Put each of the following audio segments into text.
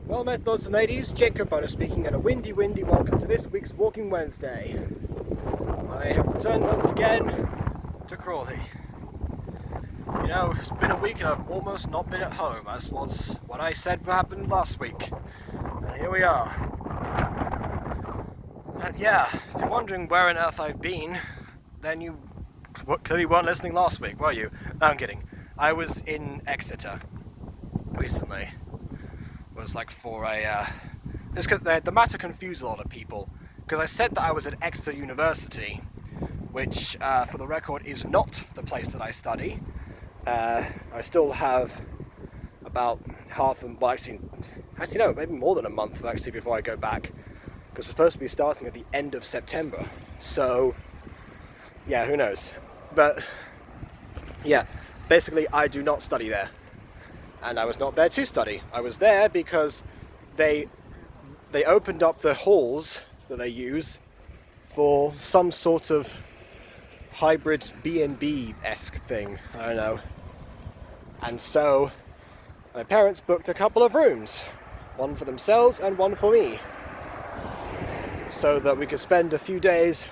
Well met, lords and ladies, Jacob Bonner speaking, and a windy welcome to this week's Walking Wednesday. I have returned once again to Crawley. You know, it's been a week and I've almost not been at home, as was what I said happened last week. And here we are. But yeah, if you're wondering where on earth I've been, then you clearly weren't listening last week, were you? No, I'm kidding. I was in Exeter recently. It was like for a... It's because the matter confused a lot of people, because I said that I was at Exeter University, which, for the record, is not the place that I study. I still have about actually no, maybe more than a month actually before I go back, because we're supposed to be starting at the end of September. So, yeah, who knows? But, yeah, basically I do not study there. And I was not there to study. I was there because they opened up the halls that they use for some sort of hybrid B&B-esque thing. I don't know. And so my parents booked a couple of rooms, one for themselves and one for me, so that we could spend a few days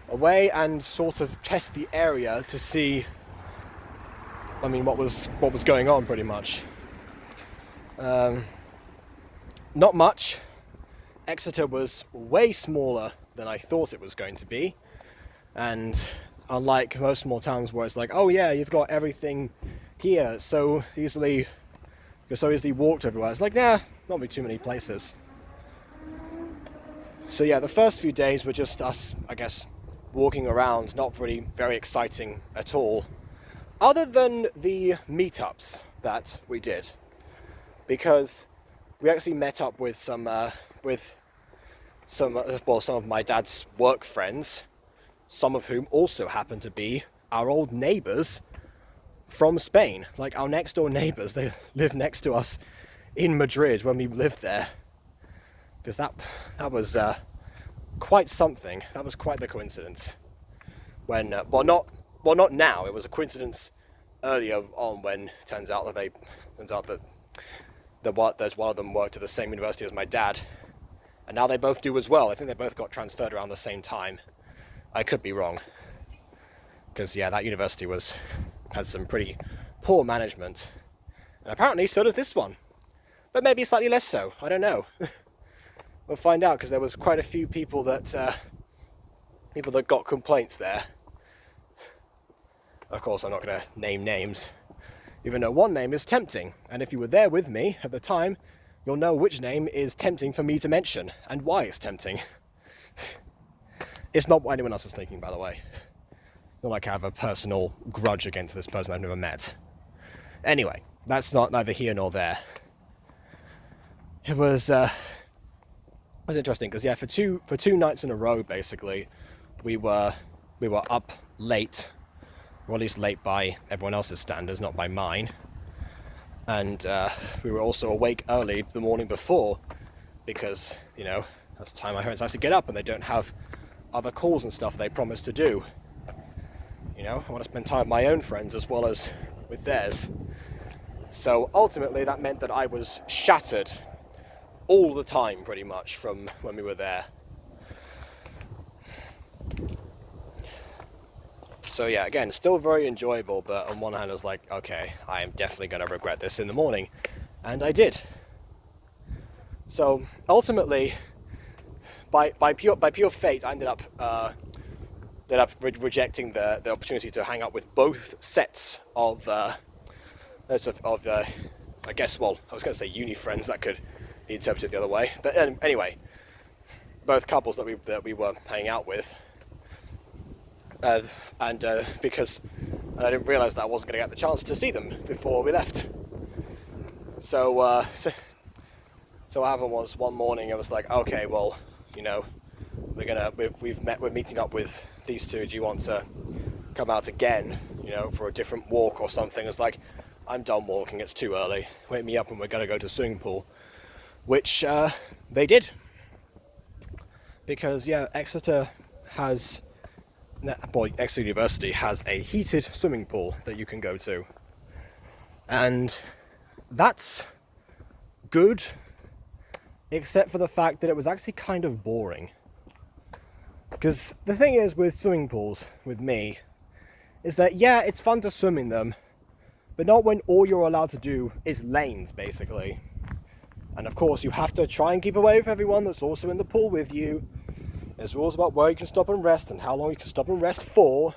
away and sort of test the area to see, I mean, what was going on, pretty much. Not much. Exeter was way smaller than I thought it was going to be, and unlike most small towns where it's like, oh yeah, you've got everything here so easily, you're so easily walked everywhere. It's like, nah, not be too many places. So yeah, the first few days were just us, I guess, walking around, not really very exciting at all. Other than the meetups that we did, because we actually met up with some of my dad's work friends, some of whom also happen to be our old neighbours from Spain. Like our next door neighbours, they lived next to us in Madrid when we lived there. Because that was quite something. That was quite the coincidence. When not now. It was a coincidence earlier on when it turns out that one of them worked at the same university as my dad, and now they both do as well. I think they both got transferred around the same time. I could be wrong, because yeah, that university had some pretty poor management, and apparently so does this one, but maybe slightly less so. I don't know. We'll find out, because there was quite a few people that got complaints there. Of course, I'm not going to name names, even though one name is tempting, and if you were there with me at the time, you'll know which name is tempting for me to mention, and why it's tempting. It's not what anyone else is thinking, by the way. Not like I have a personal grudge against this person I've never met. Anyway, that's neither here nor there. It was interesting, because yeah, for two nights in a row, basically, we were up late. Or at least late by everyone else's standards, not by mine. And we were also awake early the morning before, because, you know, that's the time my parents have to get up and they don't have other calls and stuff they promised to do. You know, I want to spend time with my own friends as well as with theirs. So ultimately that meant that I was shattered all the time, pretty much, from when we were there. So yeah, again, still very enjoyable, but on one hand I was like, okay, I am definitely going to regret this in the morning. And I did. So ultimately, by pure fate, I ended up rejecting the opportunity to hang out with both sets of I guess, well, I was going to say uni friends, that could be interpreted the other way. But anyway, both couples that we were hanging out with. Because I didn't realise that I wasn't going to get the chance to see them before we left. So what happened was, one morning I was like, okay, well, you know, we're meeting up with these two. Do you want to come out again, you know, for a different walk or something? It's like, I'm done walking, it's too early. Wake me up and we're going to go to the swimming pool. Which they did. Because yeah, Exeter University has a heated swimming pool that you can go to, and that's good except for the fact that it was actually kind of boring. Because the thing is with swimming pools, with me, is that yeah, it's fun to swim in them, but not when all you're allowed to do is lanes, basically. And of course, you have to try and keep away with everyone that's also in the pool with you. There's rules about where you can stop and rest and how long you can stop and rest for.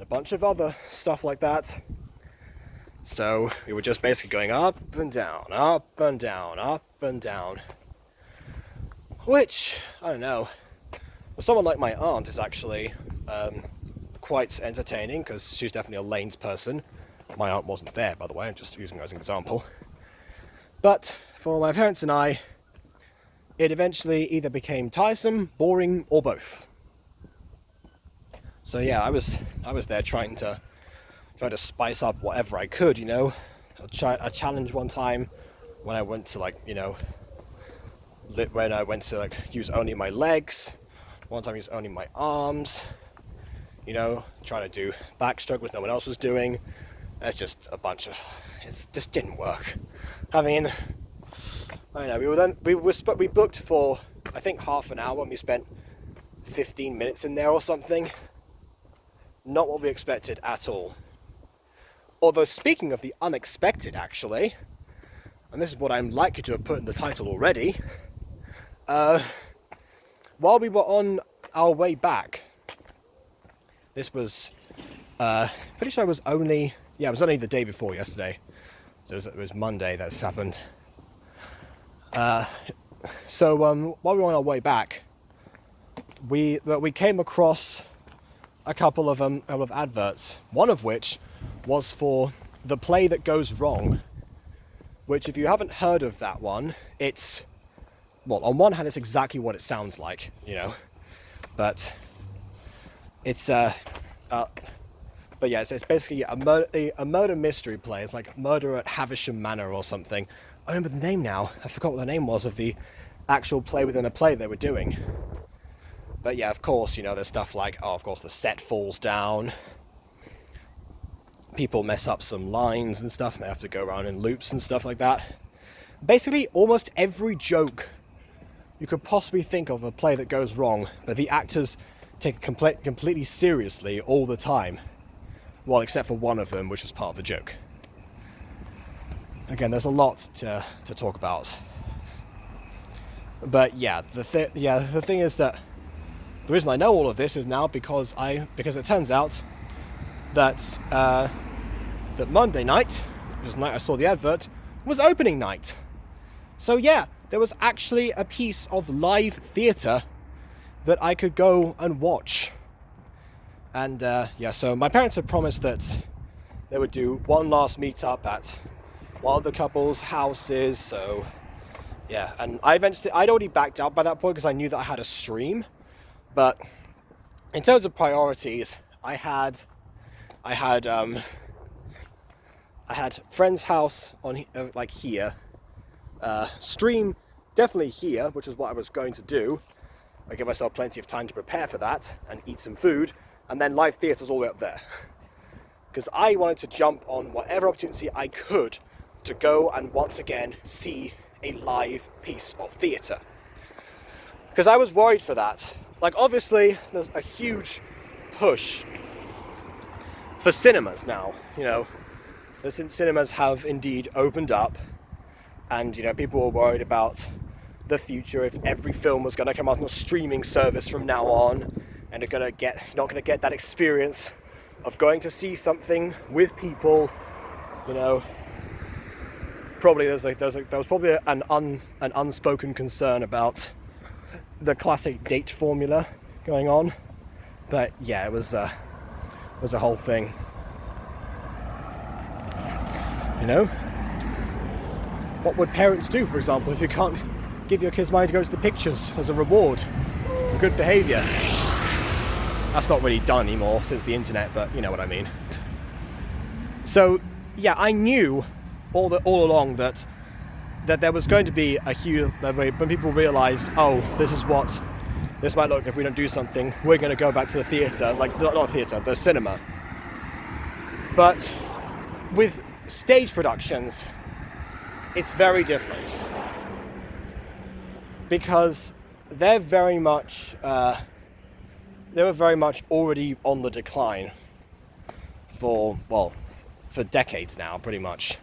A bunch of other stuff like that. So we were just basically going up and down, up and down, up and down. Which, I don't know, for someone like my aunt is actually quite entertaining, because she's definitely a lanes person. My aunt wasn't there, by the way, I'm just using her as an example. But for my parents and I, it eventually either became tiresome, boring, or both. So yeah, I was there trying to spice up whatever I could, you know. A challenge one time when I went to use only my legs. One time I used only my arms. You know, trying to do backstroke which no one else was doing. It's just a bunch of, it just didn't work. I mean, I don't know. We booked for I think half an hour and we spent 15 minutes in there or something. Not what we expected at all. Although speaking of the unexpected, actually, and this is what I'm likely to have put in the title already. While we were on our way back, this was pretty sure it was only the day before yesterday. So it was Monday that this happened. So while we were on our way back, we came across a couple of adverts. One of which was for The Play That Goes Wrong, which, if you haven't heard of that one, it's, well, on one hand, it's exactly what it sounds like, you know, but it's it's basically a murder mystery play. It's like Murder at Havisham Manor or something. I remember the name now. I forgot what the name was of the actual play within a play they were doing. But yeah, of course, you know, there's stuff like, of course, the set falls down. People mess up some lines and stuff, and they have to go around in loops and stuff like that. Basically, almost every joke you could possibly think of a play that goes wrong, but the actors take it completely seriously all the time. Well, except for one of them, which was part of the joke. Again, there's a lot to talk about. But yeah, the thing is that the reason I know all of this is now because it turns out that that Monday night, which was the night I saw the advert, was opening night. So yeah, there was actually a piece of live theatre that I could go and watch. And so my parents had promised that they would do one last meet-up at one of the couple's houses, so yeah, and I'd already backed out by that point because I knew that I had a stream. But in terms of priorities, I had friend's house on here, stream definitely here, which is what I was going to do. I give myself plenty of time to prepare for that and eat some food, and then live theatre's all the way up there. Because I wanted to jump on whatever opportunity I could to go and once again see a live piece of theatre. Because I was worried for that. Like, obviously, there's a huge push for cinemas now, you know. The cinemas have indeed opened up, and, you know, people were worried about the future if every film was going to come out on a streaming service from now on, and you're not going to get that experience of going to see something with people, you know. Probably there was probably an unspoken concern about the classic date formula going on, but yeah, it was a whole thing, you know. What would parents do, for example, if you can't give your kids money to go to the pictures as a reward for good behaviour? That's not really done anymore since the internet, but you know what I mean. So yeah, I knew all along that there was going to be a huge, when people realised, oh, this is what this might look if we don't do something, we're going to go back to the theatre, not theatre, the cinema. But with stage productions, it's very different. because they were very much already on the decline for decades now, pretty much.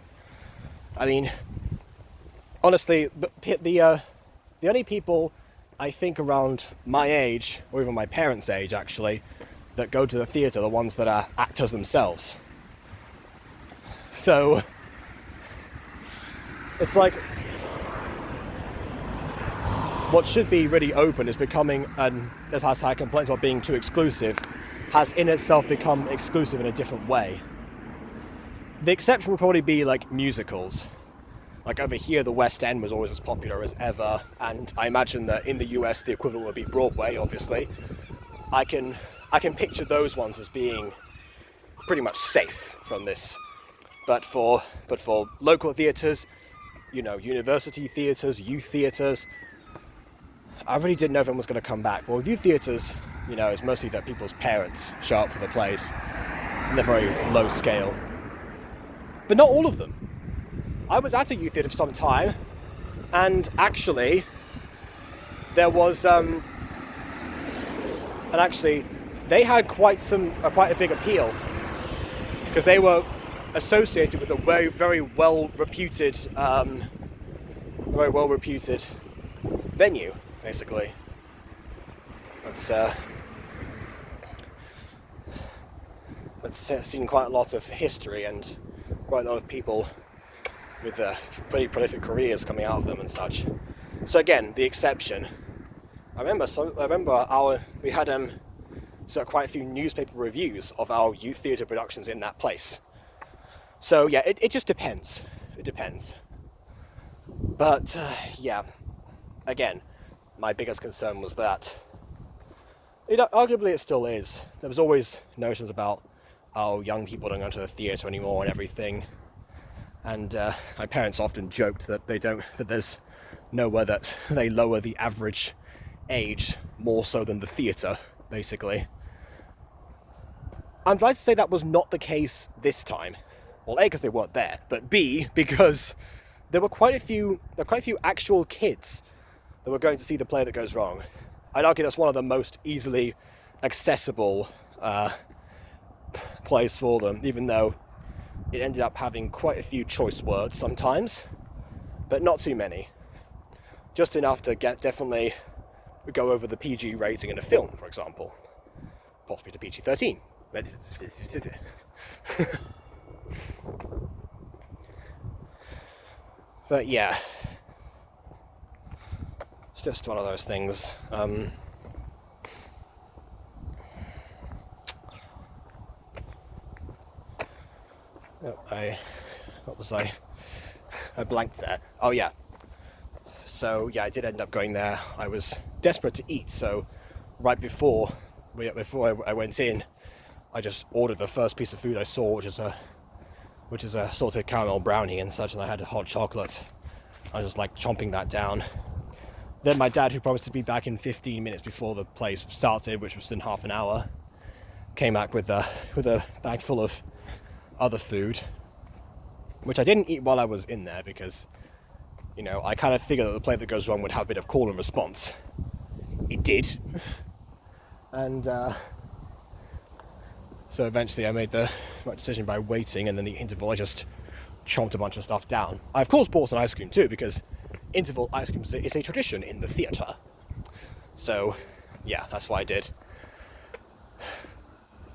I mean, honestly, the only people I think around my age, or even my parents' age actually, that go to the theatre are the ones that are actors themselves. So it's like what should be really open is becoming, and as I complained about being too exclusive, has in itself become exclusive in a different way. The exception would probably be like musicals. Like over here, the West End was always as popular as ever, and I imagine that in the US the equivalent would be Broadway, obviously. I can picture those ones as being pretty much safe from this. But for local theatres, university theatres, youth theatres, I really didn't know if anyone was going to come back. Well, with youth theatres, it's mostly that people's parents show up for the plays, and they're very low scale. But not all of them. I was at a youth theatre for some time, and actually, there was, they had quite a big appeal, because they were associated with a very well reputed venue, basically. That's seen quite a lot of history and quite a lot of people with pretty prolific careers coming out of them and such. So again, the exception. I remember we had quite a few newspaper reviews of our youth theatre productions in that place. So yeah, it just depends. It depends. But yeah, again, my biggest concern was that, arguably it still is, there was always notions about, young people don't go to the theatre anymore and everything. And my parents often joked that there's nowhere that they lower the average age more so than the theatre, basically. I'm glad to say that was not the case this time. Well, A, because they weren't there, but B, because there were quite a few actual kids that were going to see The Play That Goes Wrong. I'd argue that's one of the most easily accessible plays for them, even though it ended up having quite a few choice words sometimes, but not too many. Just enough to definitely go over the PG rating in a film, for example. Possibly to PG-13. But yeah, it's just one of those things. I blanked there. Oh yeah. So yeah, I did end up going there. I was desperate to eat, so right before I went in, I just ordered the first piece of food I saw, which is a salted caramel brownie and such, and I had a hot chocolate. I was just like chomping that down. Then my dad, who promised to be back in 15 minutes before the play started, which was in half an hour, came back with a bag full of other food, which I didn't eat while I was in there because, I kind of figured that The Play That Goes Wrong would have a bit of call and response. It did. And so eventually I made the right decision by waiting, and then the interval I just chomped a bunch of stuff down. I of course bought some ice cream too, because interval ice cream is a tradition in the theatre. So yeah, that's what I did.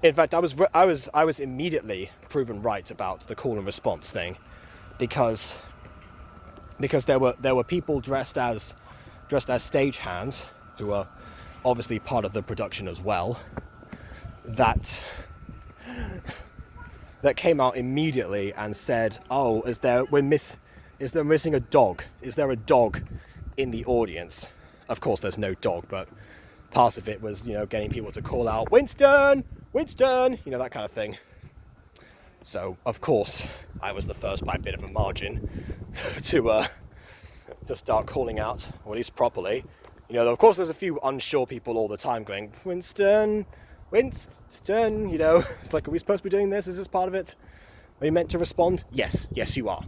In fact, I was immediately proven right about the call and response thing, because there were people dressed as stagehands who were obviously part of the production as well, that came out immediately and said, "Oh, is there missing a dog? Is there a dog in the audience?" Of course, there's no dog, but part of it was, getting people to call out, "Winston! Winston!" That kind of thing. So, of course, I was the first by a bit of a margin to start calling out, or at least properly. Of course, there's a few unsure people all the time going, "Winston, Winston," it's like, are we supposed to be doing this? Is this part of it? Are you meant to respond? Yes, you are.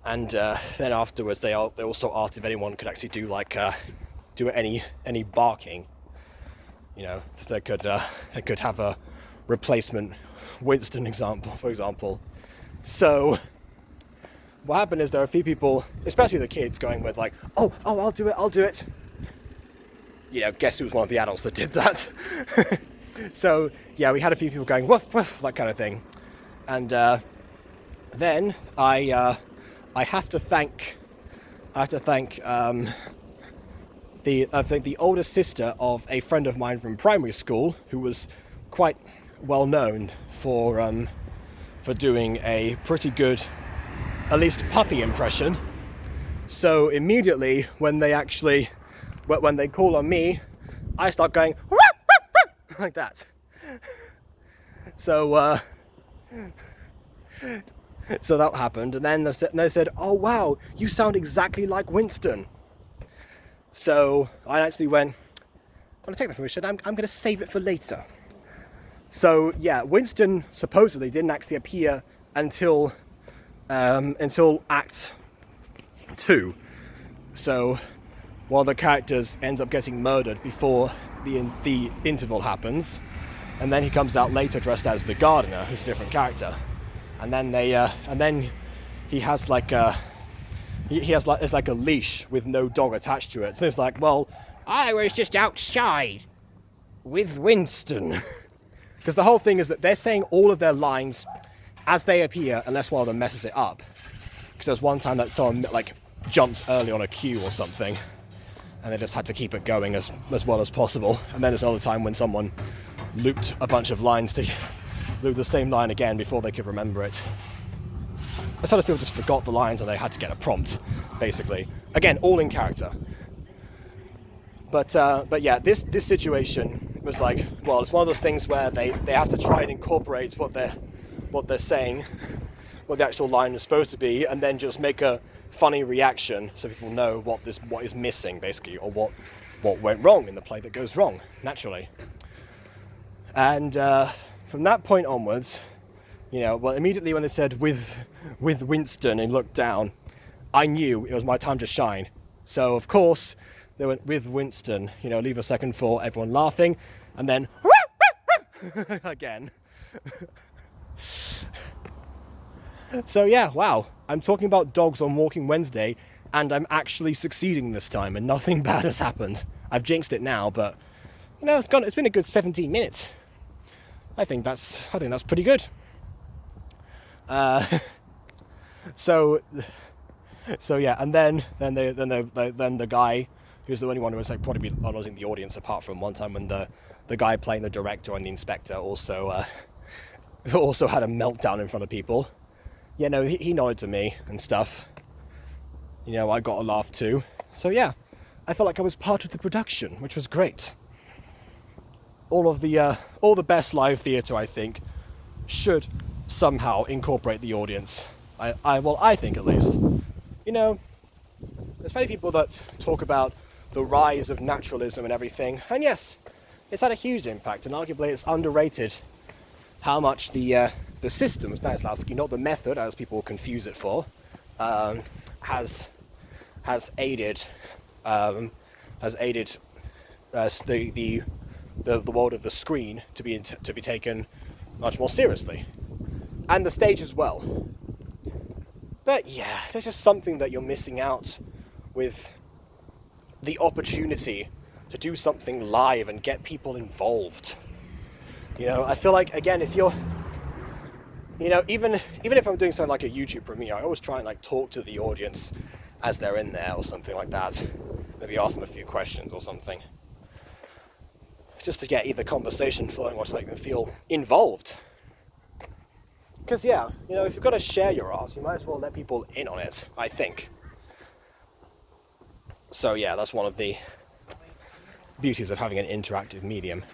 And then afterwards, they also asked if anyone could actually do any barking. You know, they could have a replacement Winston for example. So what happened is there are a few people, especially the kids, going with like, oh, I'll do it. You know, guess who was one of the adults that did that? So yeah, we had a few people going woof woof, that kind of thing. And then I have to thank the older sister of a friend of mine from primary school, who was quite well known for doing a pretty good, at least puppy impression. So immediately when they call on me, I start going "Ruff, ruff, ruff," like that. So that happened, and then they said, "Oh wow, you sound exactly like Winston." So I actually went, "I'm gonna take that permission. I'm gonna save it for later." So yeah, Winston supposedly didn't actually appear until Act 2. So one of the characters ends up getting murdered before the interval happens, and then he comes out later dressed as the gardener, who's a different character, and then he has like it's like a leash with no dog attached to it. So it's like, well, I was just outside with Winston. Because the whole thing is that they're saying all of their lines as they appear, unless one of them messes it up. Because there's one time that someone like jumped early on a cue or something, and they just had to keep it going as well as possible. And then there's another time when someone looped a bunch of lines to loop the same line again before they could remember it. But some people just forgot the lines and they had to get a prompt, basically. Again, all in character. But yeah, this situation was like, well, it's one of those things where they have to try and incorporate what they're saying, what the actual line is supposed to be, and then just make a funny reaction so people know what is missing, basically, or what went wrong in the play that goes wrong naturally. And from that point onwards, you know, well, immediately when they said with Winston and looked down, I knew it was my time to shine. So of course they went with Winston, you know, leave a second for everyone laughing, and then again. So yeah, wow, I'm talking about dogs on Walking Wednesday, and I'm actually succeeding this time, and nothing bad has happened. I've jinxed it now, but you know, it's been a good 17 minutes. I think that's pretty good. So yeah, and then the guy who's the only one who was like probably not in the audience, apart from one time when the guy playing the director and the inspector also had a meltdown in front of people. Yeah, no, he nodded to me and stuff. You know, I got a laugh too. So yeah, I felt like I was part of the production, which was great. All the best live theatre, I think, should somehow incorporate the audience. I think at least. You know, there's many people that talk about the rise of naturalism and everything, and yes, it's had a huge impact, and arguably it's underrated how much the system, Stanislavski, not the method, as people confuse it for, has aided the world of the screen to be taken much more seriously, and the stage as well. But yeah, there's just something that you're missing out with the opportunity to do something live and get people involved. You know, I feel like, again, if you're, you know, even if I'm doing something like a YouTube premiere, I always try and like talk to the audience as they're in there or something like that. Maybe ask them a few questions or something, just to get either conversation flowing or to make them feel involved. Because yeah, you know, if you're going to share your art, you might as well let people in on it, I think. So yeah, that's one of the beauties of having an interactive medium.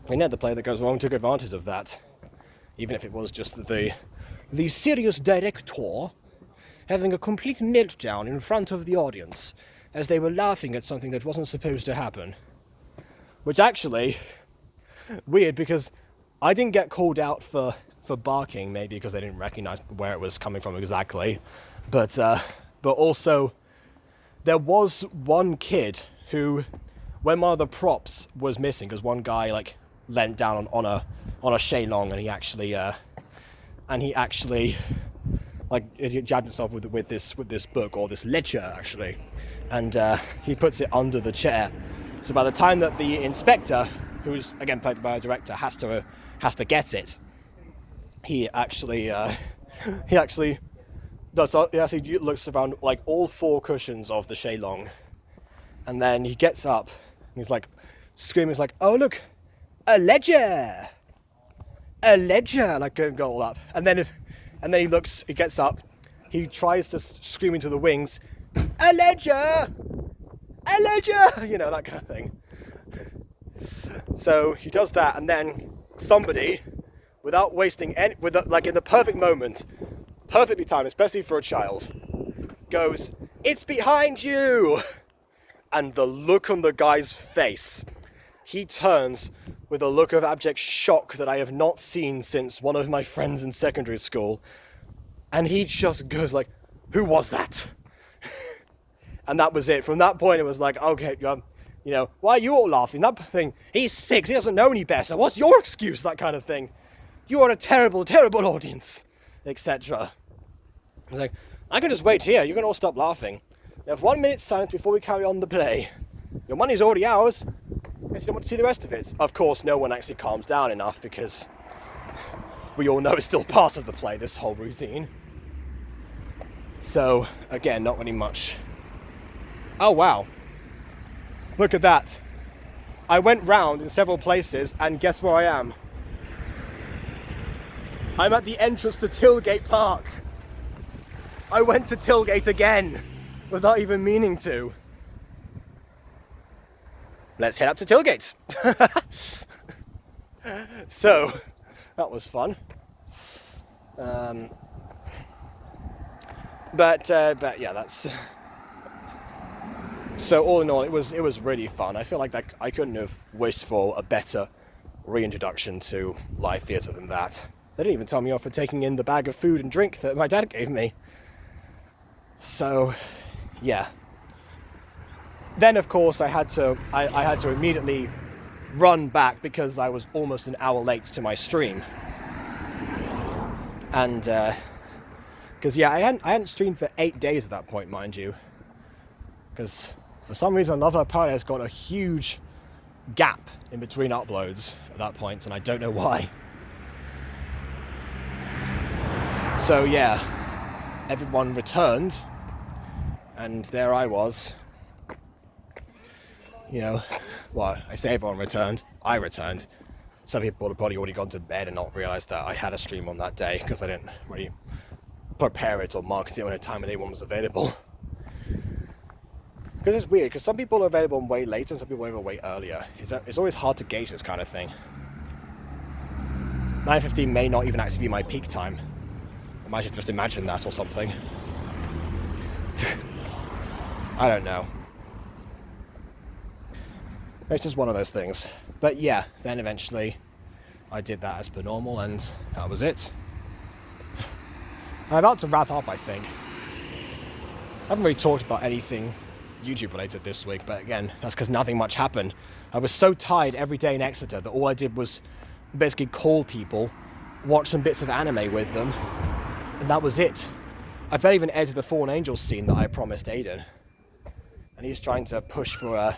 We know the play that goes wrong took advantage of that, even if it was just the serious director having a complete meltdown in front of the audience as they were laughing at something that wasn't supposed to happen. Which actually, weird, because I didn't get called out for for barking, maybe because they didn't recognize where it was coming from exactly. But also, there was one kid who, when one of the props was missing, because one guy like leant down on a Shenlong, and he actually like he jabbed himself with this book, or this ledger actually, and he puts it under the chair. So by the time that the inspector, who's again played by a director, has to get it, he actually looks around like all 4 cushions of the Shenlong, and then he gets up and he's like screaming, he's like, "Oh look, a ledger, like go all up." And then he gets up, he tries to scream into the wings, "A ledger, you know, that kind of thing. So he does that, and then somebody, without wasting any, like in the perfect moment, perfectly timed, especially for a child, goes, "It's behind you!" And the look on the guy's face, he turns with a look of abject shock that I have not seen since one of my friends in secondary school. And he just goes like, "Who was that?" And that was it. From that point, it was like, okay, you know, why are you all laughing? That thing, he's 6, he doesn't know any better. What's your excuse? That kind of thing. You are a terrible, terrible audience, etc. I was like, I can just wait here. You can all stop laughing. You have 1 minute's silence before we carry on the play. Your money's already ours. Guess you don't want to see the rest of it. Of course, no one actually calms down enough, because we all know it's still part of the play, this whole routine. So, again, not really much. Oh, wow. Look at that. I went round in several places, and guess where I am? I'm at the entrance to Tilgate Park. I went to Tilgate again, without even meaning to. Let's head up to Tilgate. So, that was fun. But yeah, that's... So all in all, it was really fun. I feel like that I couldn't have wished for a better reintroduction to live theatre than that. They didn't even tell me off for taking in the bag of food and drink that my dad gave me. So, yeah. Then, of course, I had to immediately run back because I was almost an hour late to my stream. And because yeah, I hadn't streamed for 8 days at that point, mind you. Because for some reason, Love Her Paradise got a huge gap in between uploads at that point, and I don't know why. So yeah, everyone returned, and there I was. You know, well, I say everyone returned, I returned. Some people have probably already gone to bed and not realised that I had a stream on that day, because I didn't really prepare it or market it when a time when anyone was available. Because it's weird, because some people are available way later and some people are available way earlier. It's always hard to gauge this kind of thing. 9:15 may not even actually be my peak time. I might have just imagined that or something. I don't know. It's just one of those things. But yeah, then eventually I did that as per normal, and that was it. I'm about to wrap up, I think. I haven't really talked about anything YouTube related this week, but again, that's because nothing much happened. I was so tired every day in Exeter that all I did was basically call people, watch some bits of anime with them, and that was it. I barely even edited the Fallen Angels scene that I promised Aiden, and he's trying to push for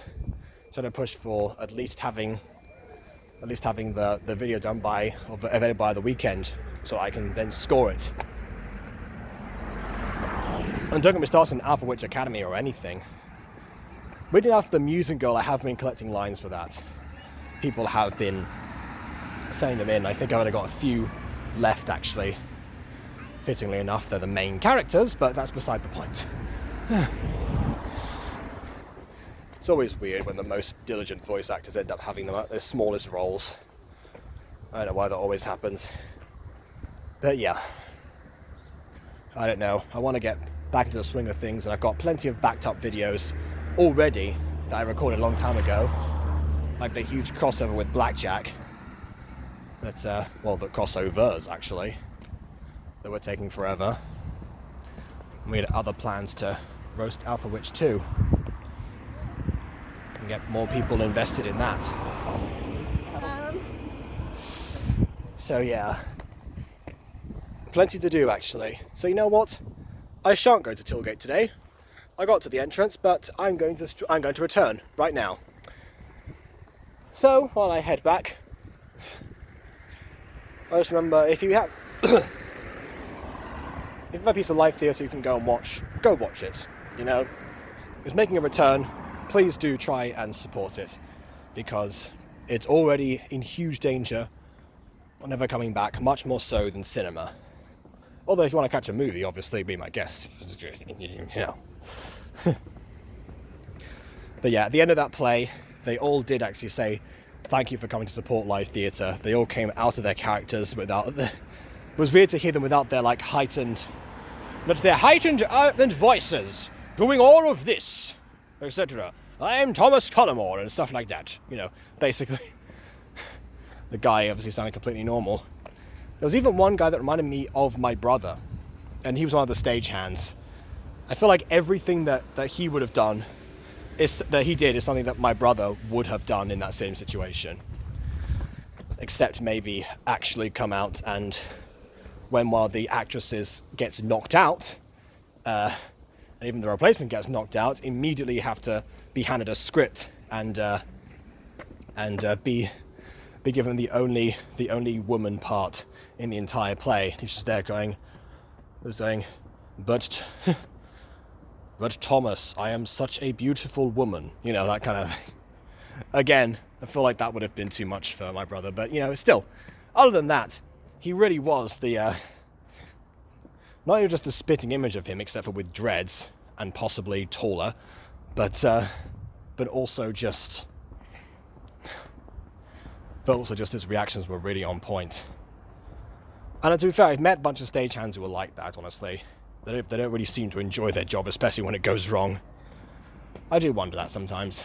at least having the video done by, or available by the weekend, so I can then score it. And don't get me started on Alpha Witch Academy or anything. Weirdly enough, the Music Girl, I have been collecting lines for that. People have been sending them in. I think I've only got a few left, actually. Fittingly enough, they're the main characters, but that's beside the point. It's always weird when the most diligent voice actors end up having them at their smallest roles. I don't know why that always happens. But yeah. I don't know. I want to get back into the swing of things, and I've got plenty of backed up videos already that I recorded a long time ago. Like the huge crossover with Blackjack well, the crossovers, actually, that were taking forever. We had other plans to roast Alpha Witch 2 and get more people invested in that. So yeah, plenty to do, actually. So you know what? I shan't go to Tilgate today. I got to the entrance, but I'm going to return right now. So while I head back, I just remember, if you have if you have a piece of live theatre you can go and watch, go watch it. You know, it's making a return. Please do try and support it, because it's already in huge danger of never coming back, much more so than cinema. Although if you want to catch a movie, obviously be my guest. Yeah. But yeah, at the end of that play, they all did actually say, "Thank you for coming to support live theatre." They all came out of their characters without it was weird to hear them without their heightened voices doing all of this, etc. I'm Thomas Cullimore and stuff like that. You know, basically. The guy obviously sounded completely normal. There was even one guy that reminded me of my brother, and he was one of the stagehands. I feel like everything that he would have done is something that my brother would have done in that same situation. Except maybe actually come out and, when one of the actresses gets knocked out, and even the replacement gets knocked out, immediately have to be handed a script and be given the only woman part in the entire play. She's just there saying, but Thomas, I am such a beautiful woman. You know, that kind of thing. Again, I feel like that would have been too much for my brother, but you know, still, other than that, he really was the, not even just the spitting image of him, except for with dreads, and possibly taller, but also just his reactions were really on point. And to be fair, I've met a bunch of stagehands who are like that, honestly. They don't really seem to enjoy their job, especially when it goes wrong. I do wonder that sometimes.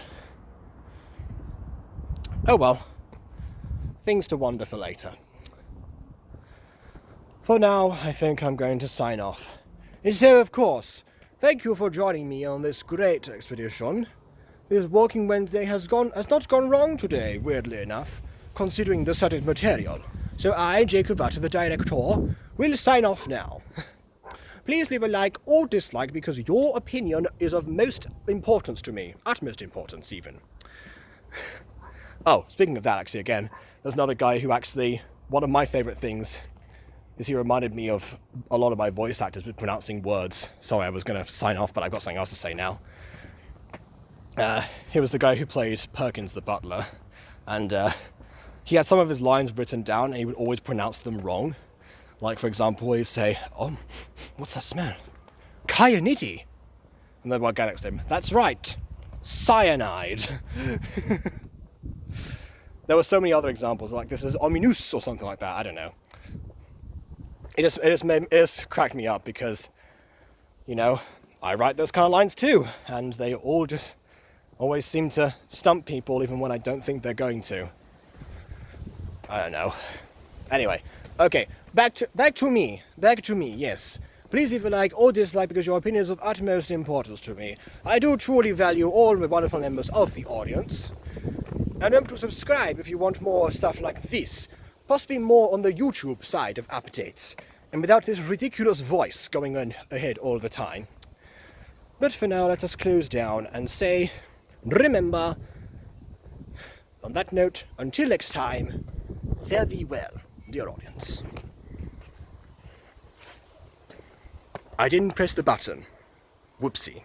Oh well. Things to wonder for later. For now, I think I'm going to sign off. And so, of course, thank you for joining me on this great expedition. This Walking Wednesday has not gone wrong today, weirdly enough, considering the subject material. So I, Jacob Butter, the director, will sign off now. Please leave a like or dislike, because your opinion is of most importance to me. Utmost importance, even. Oh, speaking of that, actually, again, there's another guy who actually, one of my favourite things is he reminded me of a lot of my voice actors with pronouncing words. Sorry, I was going to sign off, but I've got something else to say now. He was the guy who played Perkins the butler, and he had some of his lines written down, and he would always pronounce them wrong. Like, for example, he'd say, "Oh, what's that smell? Kyanite." And then one guy next to him, "That's right, cyanide." There were so many other examples, like this is ominous or something like that, I don't know. It just cracked me up because, you know, I write those kind of lines too, and they all just always seem to stump people even when I don't think they're going to. I don't know. Anyway, okay, back to me, yes. Please leave a like or dislike, because your opinion is of utmost importance to me. I do truly value all the wonderful members of the audience. And remember to subscribe if you want more stuff like this, possibly more on the YouTube side of updates, and without this ridiculous voice going on ahead all the time. But for now, let us close down and say, remember, on that note, until next time, fare thee well, dear audience. I didn't press the button. Whoopsie.